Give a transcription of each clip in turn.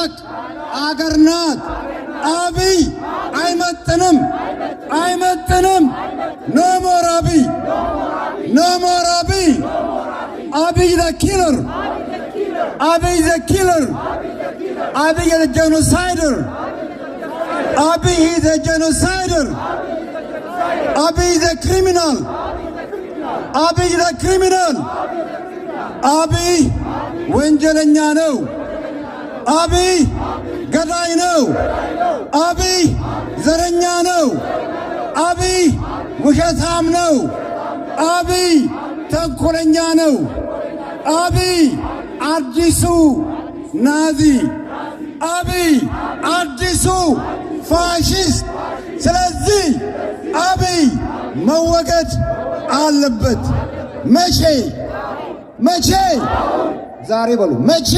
ታላቅ አገር ናት። አብይ አይመጥንም። ኖ ሞር አብይ አብይ the killer አብይ the genocider አብይ is a genocider አብይ the criminal አብይ ወንጀለኛ ነው። አብይ ገዳይ ነው። አብይ ዘረኛ ነው። አብይ ውሸታም ነው። አብይ ተንኮለኛ ነው። አብይ አዲሱ ናዚ፣ አብይ አዲሱ ፋሽስት። ስለዚህ አብይ መወገድ አለበት። መቼ ዛሬ በሉ። መቼ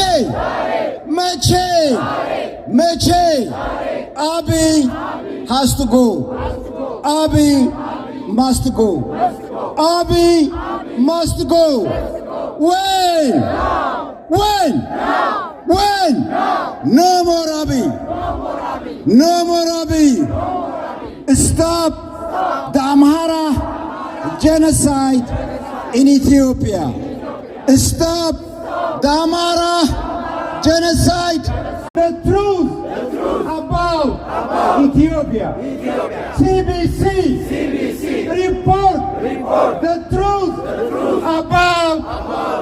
አብይ has to go. አብይ must go. አብይ must go. When? No more Abiy. Stop the Amhara genocide in Ethiopia. Stop the Amhara genocide. The truth about Ethiopia. CBC report the truth about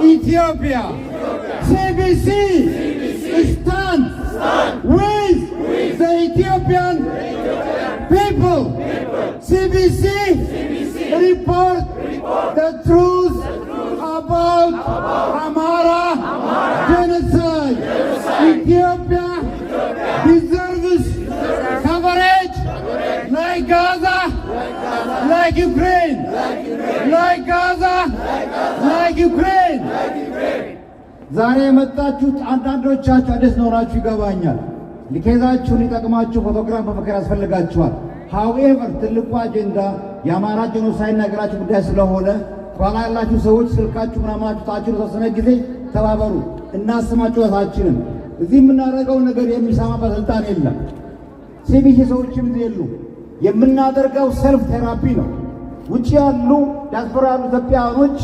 Ethiopia. CBC stands with the Ethiopian people. CBC report the truth about Amhara genocide. Ethiopia deserves coverage like Gaza, like Ukraine, like Gaza, like Ukraine. ዛሬ የመጣችሁት አንዳንዶቻችሁ አዲስ ኖራችሁ ይገባኛል። ለከዛችሁ ሊጠቅማችሁ ፎቶግራፍ በፍቅር ያስፈልጋችኋል። however ትልቁ አጀንዳ የአማራ ጄኖሳይድ ነገራችሁ ጉዳይ ስለሆነ ኋላ ያላችሁ ሰዎች ስልካችሁ ምናምናችሁ ታችሁ ተወሰነ ጊዜ ተባበሩ። እናስማችሁ ታችንን እዚህ የምናደርገው ነገር የሚሰማበት ስልጣን የለም። ሲቢሲ ሰዎችም የሉ። የምናደርገው ሰልፍ ቴራፒ ነው። ውጪ ያሉ ዲያስፖራ ያሉ ኢትዮጵያውያኖች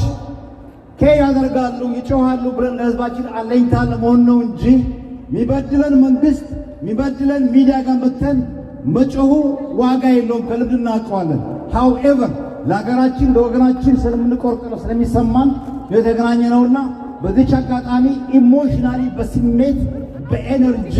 ያደርጋሉ፣ ይጮሃሉ ብለን ለህዝባችን አለኝታ ለመሆን ነው እንጂ የሚበድለን መንግስት የሚበድለን ሚዲያ ጋር መተን መጮሁ ዋጋ የለውም። ከልብ እናውቀዋለን። however ለሀገራችን ለወገናችን ስለምንቆርጥ ነው ስለሚሰማን የተገናኘ ነውና በዚህ አጋጣሚ ኢሞሽናሊ በስሜት በኤነርጂ